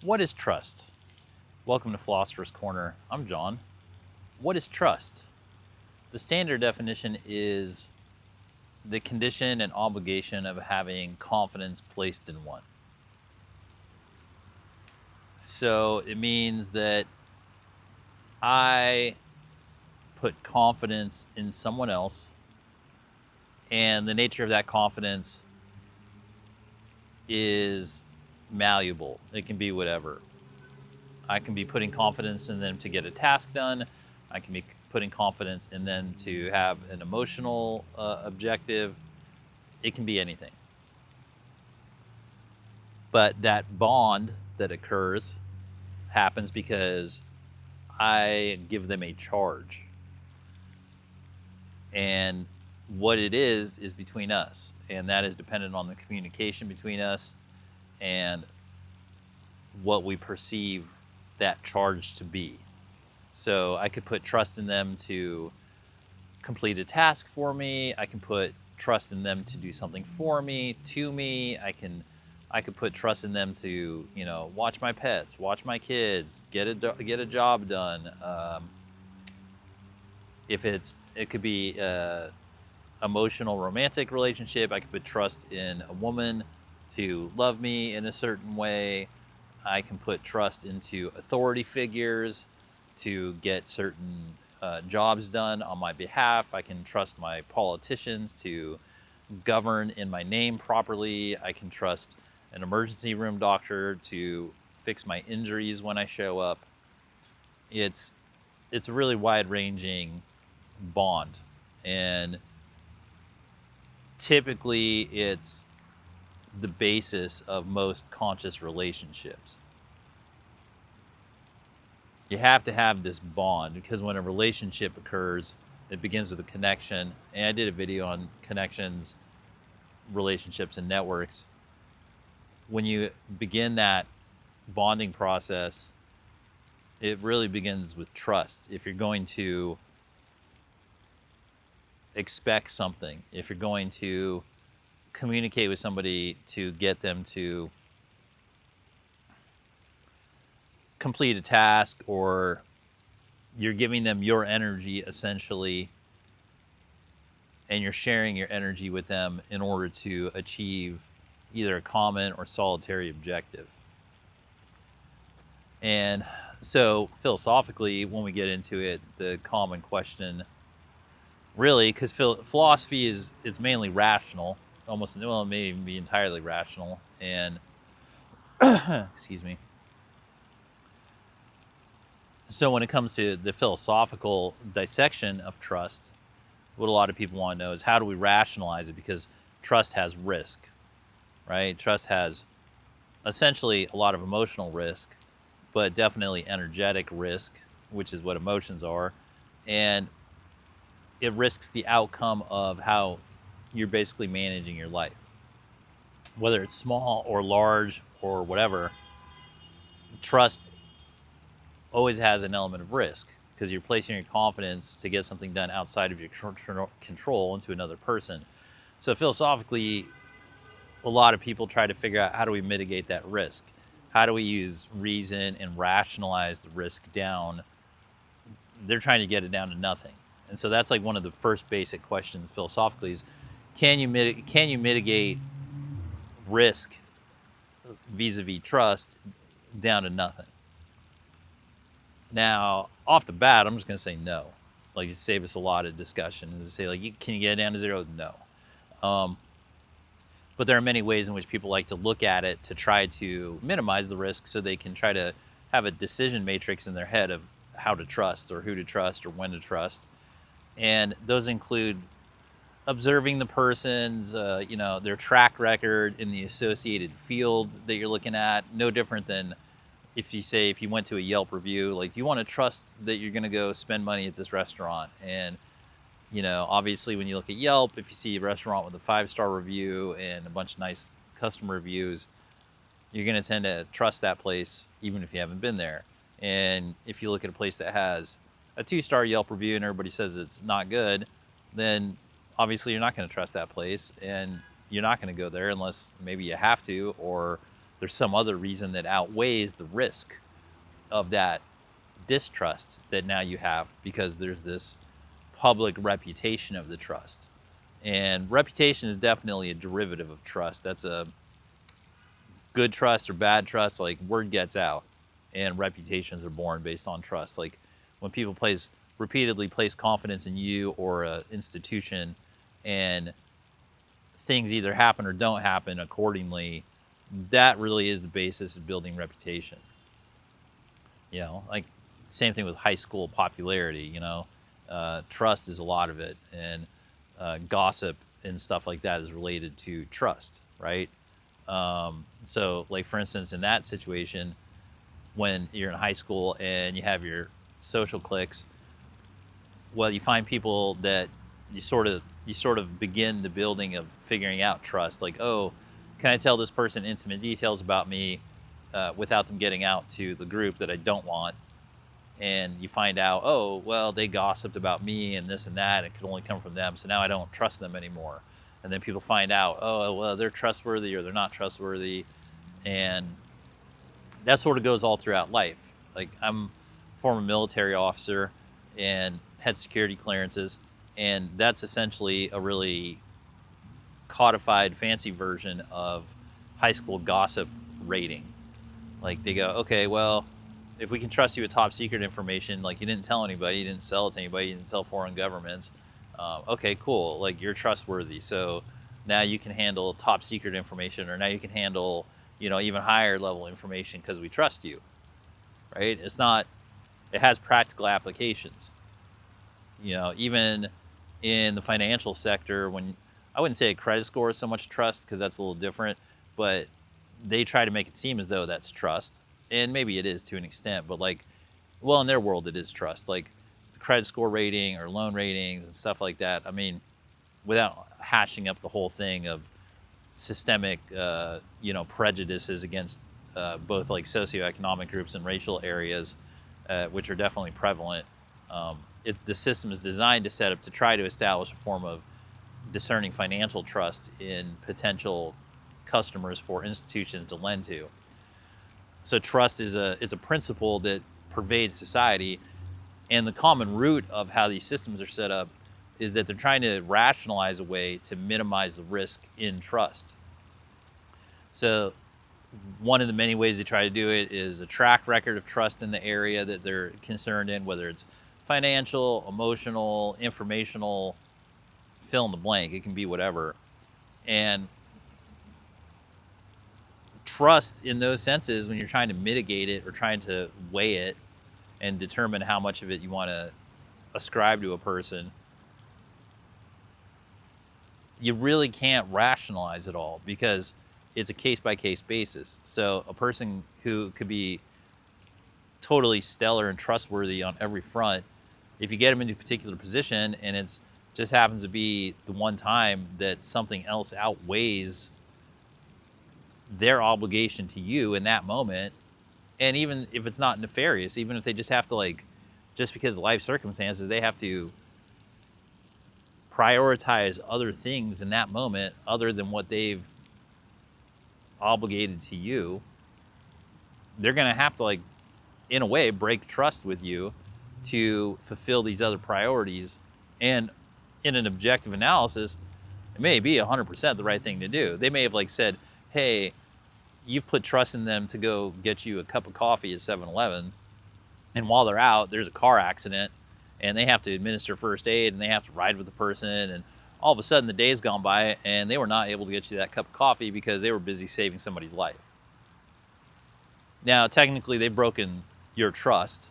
What is trust? Welcome to Philosopher's Corner. I'm John. What is trust? The standard definition is the condition and obligation of having confidence placed in one. So it means that I put confidence in someone else, and the nature of that confidence is malleable. It can be whatever. I can be putting confidence in them to get a task done. I can be putting confidence in them to have an emotional objective. It can be anything. But that bond that occurs happens because I give them a charge. And what it is between us. And that is dependent on the communication between us and what we perceive that charge to be. So I could put trust in them to complete a task for me. I can put trust in them to do something for me, to me. I could put trust in them to, watch my pets, watch my kids, get a job done. It could be emotional romantic relationship. I could put trust in a woman to love me in a certain way. I can put trust into authority figures to get certain jobs done on my behalf. I can trust my politicians to govern in my name properly. I can trust an emergency room doctor to fix my injuries when I show up. It's a really wide-ranging bond, and typically it's the basis of most conscious relationships. You have to have this bond, because when a relationship occurs, it begins with a connection. And I did a video on connections, relationships, and networks. When you begin that bonding process, it really begins with trust. If you're going to expect something, if you're going to communicate with somebody to get them to complete a task, or you're giving them your energy essentially, and you're sharing your energy with them in order to achieve either a common or solitary objective. And so philosophically, when we get into it, the common question really, because philosophy it's mainly rational, almost, well, it may even be entirely rational, and excuse me. So when it comes to the philosophical dissection of trust, what a lot of people want to know is, how do we rationalize it? Because trust has risk, right? Trust has essentially a lot of emotional risk, but definitely energetic risk, which is what emotions are. And it risks the outcome of how you're basically managing your life. Whether it's small or large or whatever, trust always has an element of risk, because you're placing your confidence to get something done outside of your control into another person. So philosophically, a lot of people try to figure out, how do we mitigate that risk? How do we use reason and rationalize the risk down? They're trying to get it down to nothing. And so that's like one of the first basic questions philosophically is, can you mitigate risk vis-a-vis trust down to nothing? Now, off the bat, I'm just going to say no. Like, to save us a lot of discussion, and to say, like, can you get it down to zero? No. But there are many ways in which people like to look at it to try to minimize the risk, so they can try to have a decision matrix in their head of how to trust, or who to trust, or when to trust. And those include observing the person's, their track record in the associated field that you're looking at. No different than if you went to a Yelp review, like, do you want to trust that you're going to go spend money at this restaurant? And, obviously when you look at Yelp, if you see a restaurant with a 5-star review and a bunch of nice customer reviews, you're going to tend to trust that place even if you haven't been there. And if you look at a place that has a 2-star Yelp review and everybody says it's not good, then obviously you're not going to trust that place, and you're not going to go there unless maybe you have to, or there's some other reason that outweighs the risk of that distrust that now you have, because there's this public reputation of the trust. And reputation is definitely a derivative of trust. That's a good trust or bad trust. Like, word gets out, and reputations are born based on trust. Like, when people repeatedly place confidence in you or an institution, and things either happen or don't happen accordingly, that really is the basis of building reputation. You know, like, same thing with high school popularity. You know, trust is a lot of it, and gossip and stuff like that is related to trust, right? So, like, for instance, in that situation, when you're in high school and you have your social cliques, well, you find people that you sort of begin the building of figuring out trust. Like, oh, can I tell this person intimate details about me without them getting out to the group that I don't want? And you find out, oh, well, they gossiped about me and this and that. It could only come from them. So now I don't trust them anymore. And then people find out, oh, well, they're trustworthy or they're not trustworthy. And that sort of goes all throughout life. Like, I'm a former military officer and had security clearances. And that's essentially a really codified, fancy version of high school gossip rating. Like, they go, okay, well, if we can trust you with top secret information, like, you didn't tell anybody, you didn't sell it to anybody, you didn't tell foreign governments, okay, cool, like, you're trustworthy. So now you can handle top secret information, or now you can handle, you know, even higher level information because we trust you, right? It has practical applications. You know, even in the financial sector, when I wouldn't say a credit score is so much trust, because that's a little different, but they try to make it seem as though that's trust. And maybe it is to an extent, but, like, well, in their world, it is trust. Like, the credit score rating or loan ratings and stuff like that. I mean, without hashing up the whole thing of systemic, prejudices against both, like, socioeconomic groups and racial areas, which are definitely prevalent. The system is designed to set up to try to establish a form of discerning financial trust in potential customers for institutions to lend to. So trust is a principle that pervades society, and the common root of how these systems are set up is that they're trying to rationalize a way to minimize the risk in trust. So one of the many ways they try to do it is a track record of trust in the area that they're concerned in, whether it's financial, emotional, informational, fill in the blank. It can be whatever. And trust in those senses, when you're trying to mitigate it or trying to weigh it and determine how much of it you want to ascribe to a person, you really can't rationalize it all, because it's a case-by-case basis. So a person who could be totally stellar and trustworthy on every front, if you get them into a particular position and it's just happens to be the one time that something else outweighs their obligation to you in that moment, and even if it's not nefarious, even if they just have to, like, just because of life circumstances, they have to prioritize other things in that moment other than what they've obligated to you, they're going to have to, like, in a way, break trust with you to fulfill these other priorities. And in an objective analysis, it may be 100% the right thing to do. They may have, like, said, hey, you've put trust in them to go get you a cup of coffee at 7-Eleven, and while they're out, there's a car accident, and they have to administer first aid, and they have to ride with the person, and all of a sudden the day's gone by, and they were not able to get you that cup of coffee because they were busy saving somebody's life. Now, technically, they've broken your trust,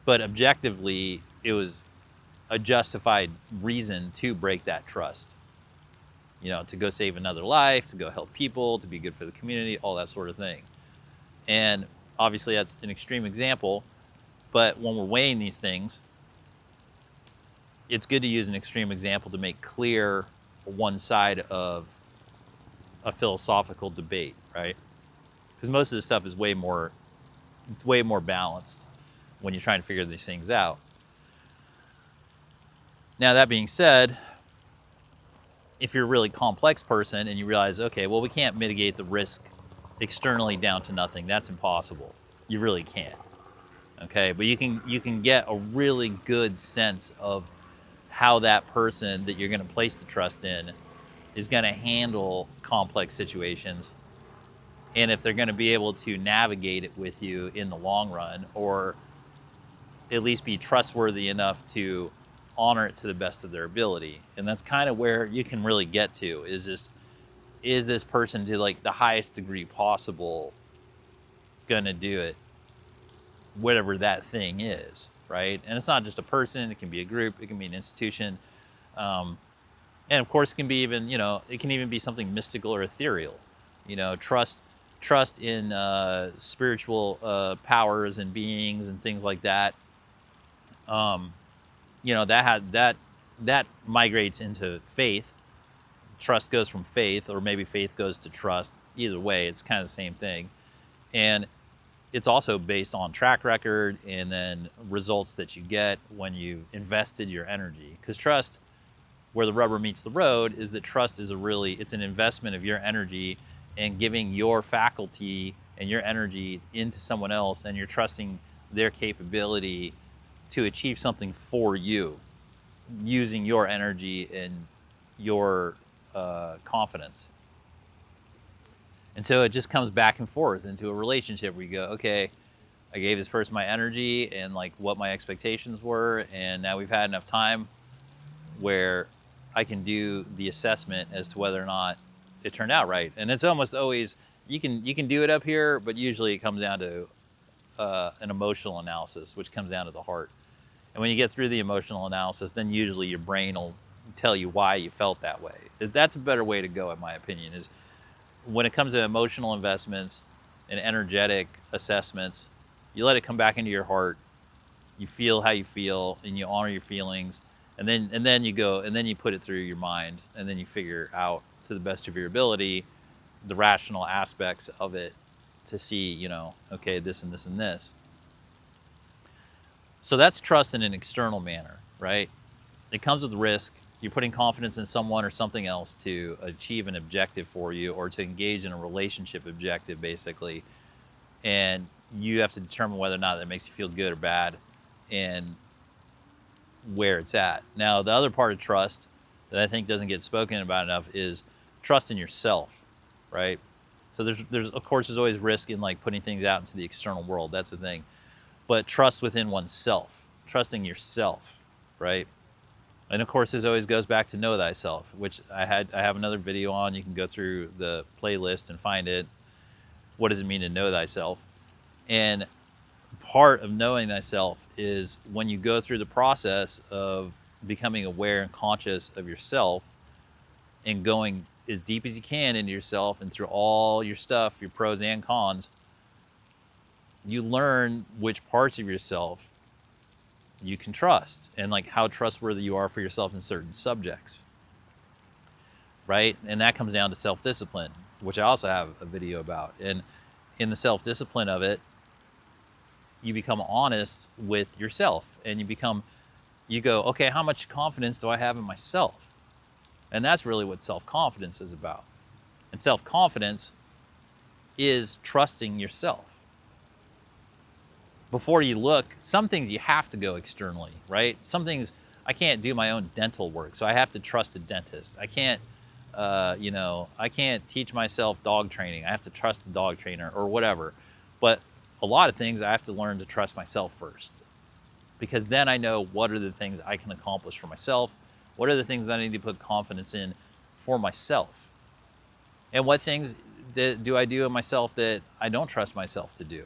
but objectively, it was a justified reason to break that trust. You know, to go save another life, to go help people, to be good for the community, all that sort of thing. And obviously that's an extreme example, but when we're weighing these things, it's good to use an extreme example to make clear one side of a philosophical debate, right? Because most of this stuff is way more balanced when you're trying to figure these things out. Now, that being said, if you're a really complex person and you realize, okay, well, we can't mitigate the risk externally down to nothing. That's impossible. You really can't. Okay, but you can get a really good sense of how that person that you're going to place the trust in is going to handle complex situations, and if they're going to be able to navigate it with you in the long run, or at least be trustworthy enough to honor it to the best of their ability. And that's kind of where you can really get to, is just, is this person to like the highest degree possible gonna do it, whatever that thing is, right? And it's not just a person, it can be a group, it can be an institution, and of course it can be even, it can even be something mystical or ethereal. Trust in spiritual powers and beings and things like that. That migrates into faith. Trust goes from faith, or maybe faith goes to trust. Either way, it's kind of the same thing. And it's also based on track record and then results that you get when you invested your energy. Because trust, where the rubber meets the road, is that trust is it's an investment of your energy and giving your faculty and your energy into someone else, and you're trusting their capability to achieve something for you using your energy and your confidence. And so it just comes back and forth into a relationship where you go, okay, I gave this person my energy and like what my expectations were, and now we've had enough time where I can do the assessment as to whether or not it turned out right. And it's almost always, you can do it up here, but usually it comes down to an emotional analysis, which comes down to the heart. And when you get through the emotional analysis, then usually your brain will tell you why you felt that way. That's a better way to go, in my opinion, is when it comes to emotional investments and energetic assessments, you let it come back into your heart, you feel how you feel, and you honor your feelings, and then you go, and then you put it through your mind, and then you figure out, to the best of your ability, the rational aspects of it to see, okay, this and this and this. So that's trust in an external manner, right? It comes with risk. You're putting confidence in someone or something else to achieve an objective for you, or to engage in a relationship objective, basically. And you have to determine whether or not that makes you feel good or bad and where it's at. Now, the other part of trust that I think doesn't get spoken about enough is trust in yourself, right? So there's of course, there's always risk in like putting things out into the external world. That's the thing. But trust within oneself, trusting yourself, right? And of course, this always goes back to know thyself, which I have another video on. You can go through the playlist and find it. What does it mean to know thyself? And part of knowing thyself is when you go through the process of becoming aware and conscious of yourself and going as deep as you can into yourself and through all your stuff, your pros and cons, you learn which parts of yourself you can trust and like how trustworthy you are for yourself in certain subjects, right? And that comes down to self-discipline, which I also have a video about. And in the self-discipline of it, you become honest with yourself, and you go, okay, how much confidence do I have in myself? And that's really what self-confidence is about. And self-confidence is trusting yourself. Before you look, some things you have to go externally, right? Some things, I can't do my own dental work, so I have to trust a dentist. I can't, I can't teach myself dog training. I have to trust a dog trainer or whatever. But a lot of things I have to learn to trust myself first, because then I know what are the things I can accomplish for myself. What are the things that I need to put confidence in for myself? And what things do I do in myself that I don't trust myself to do?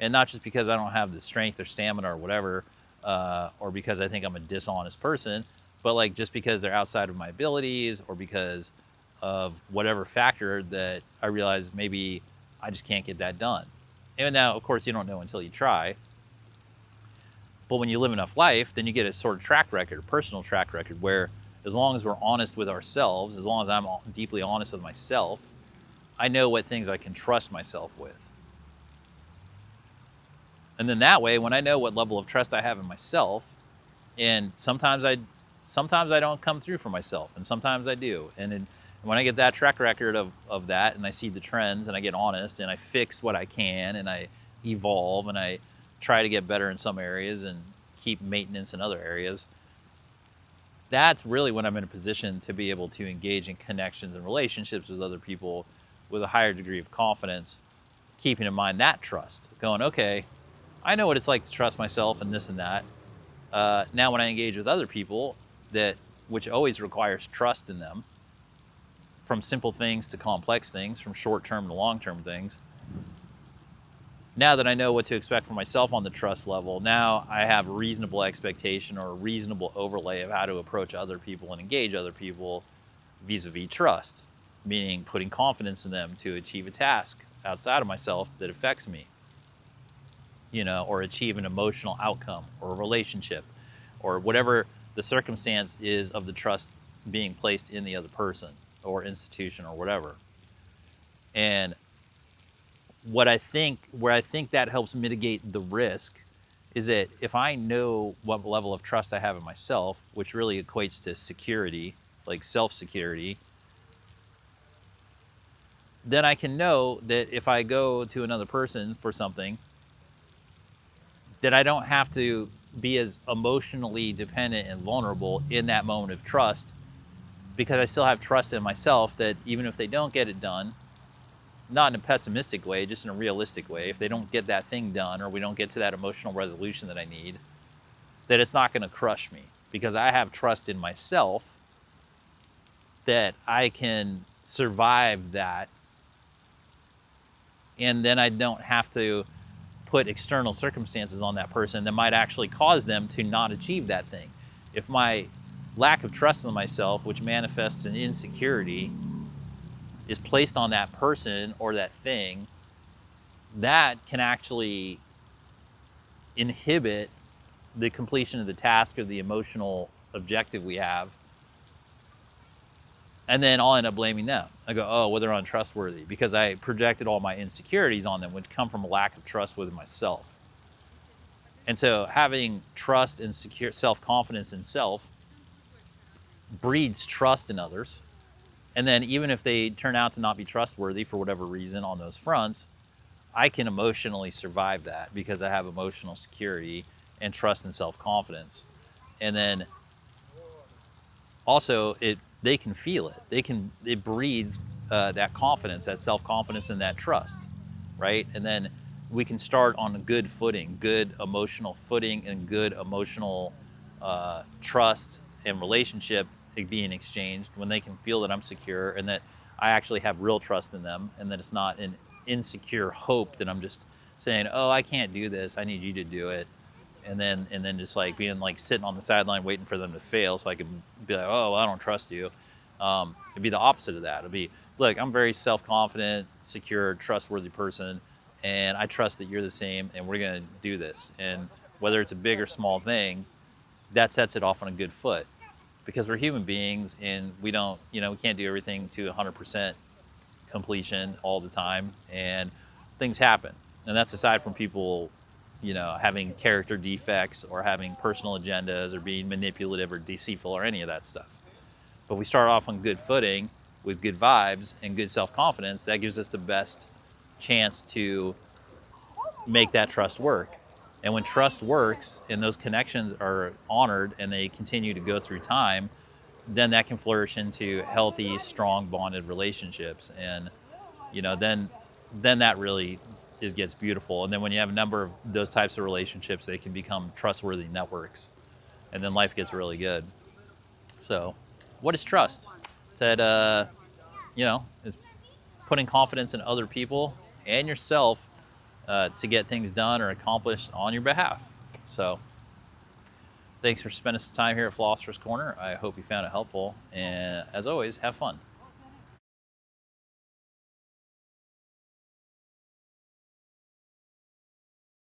And not just because I don't have the strength or stamina or whatever, or because I think I'm a dishonest person, but just because they're outside of my abilities, or because of whatever factor that I realize maybe I just can't get that done. And now, of course, you don't know until you try. But when you live enough life, then you get a sort of track record, a personal track record, where as long as we're honest with ourselves, as long as I'm deeply honest with myself, I know what things I can trust myself with. And then that way, when I know what level of trust I have in myself, and sometimes I sometimes I don't come through for myself, and sometimes I do. And when I get that track record of that, and I see the trends, and I get honest, and I fix what I can, and I evolve, and I try to get better in some areas and keep maintenance in other areas, that's really when I'm in a position to be able to engage in connections and relationships with other people with a higher degree of confidence, keeping in mind that trust, going, okay, I know what it's like to trust myself and this and that. Now when I engage with other people, which always requires trust in them, from simple things to complex things, from short-term to long-term things, now that I know what to expect from myself on the trust level, now I have a reasonable expectation or a reasonable overlay of how to approach other people and engage other people vis-a-vis trust, meaning putting confidence in them to achieve a task outside of myself that affects me, or achieve an emotional outcome or a relationship or whatever the circumstance is of the trust being placed in the other person or institution or whatever. And where I think that helps mitigate the risk is that if I know what level of trust I have in myself, which really equates to security, like self-security, then I can know that if I go to another person for something, that I don't have to be as emotionally dependent and vulnerable in that moment of trust, because I still have trust in myself that even if they don't get it done, not in a pessimistic way, just in a realistic way, if they don't get that thing done or we don't get to that emotional resolution that I need, that it's not going to crush me, because I have trust in myself that I can survive that, and then I don't have to put external circumstances on that person that might actually cause them to not achieve that thing. If my lack of trust in myself, which manifests in insecurity, is placed on that person or that thing, that can actually inhibit the completion of the task or the emotional objective we have. And then I'll end up blaming them. I go, oh, well, they're untrustworthy, because I projected all my insecurities on them, which come from a lack of trust within myself. And so having trust and secure self-confidence in self breeds trust in others. And then even if they turn out to not be trustworthy for whatever reason on those fronts, I can emotionally survive that because I have emotional security and trust and self-confidence. And then also they can feel it. It breeds that confidence, that self-confidence, and that trust, right? And then we can start on a good footing, good emotional footing, and good emotional trust and relationship being exchanged when they can feel that I'm secure and that I actually have real trust in them, and that it's not an insecure hope that I'm just saying, oh, I can't do this, I need you to do it, and then just like being like sitting on the sideline waiting for them to fail so I can be like, oh, well, I don't trust you. It'd be the opposite of that. It'd be, look, I'm very self-confident, secure, trustworthy person, and I trust that you're the same, and we're going to do this. And whether it's a big or small thing, that sets it off on a good foot, because we're human beings and we don't, we can't do everything to 100% completion all the time, and things happen. And that's aside from people, having character defects or having personal agendas or being manipulative or deceitful or any of that stuff. But we start off on good footing with good vibes and good self-confidence. That gives us the best chance to make that trust work. And when trust works and those connections are honored and they continue to go through time, then that can flourish into healthy, strong, bonded relationships. And, then that really gets beautiful. And then when you have a number of those types of relationships, they can become trustworthy networks. And then life gets really good. So what is trust? That, is putting confidence in other people and yourself to get things done or accomplished on your behalf. So thanks for spending some time here at Philosopher's Corner. I hope you found it helpful. And as always, have fun.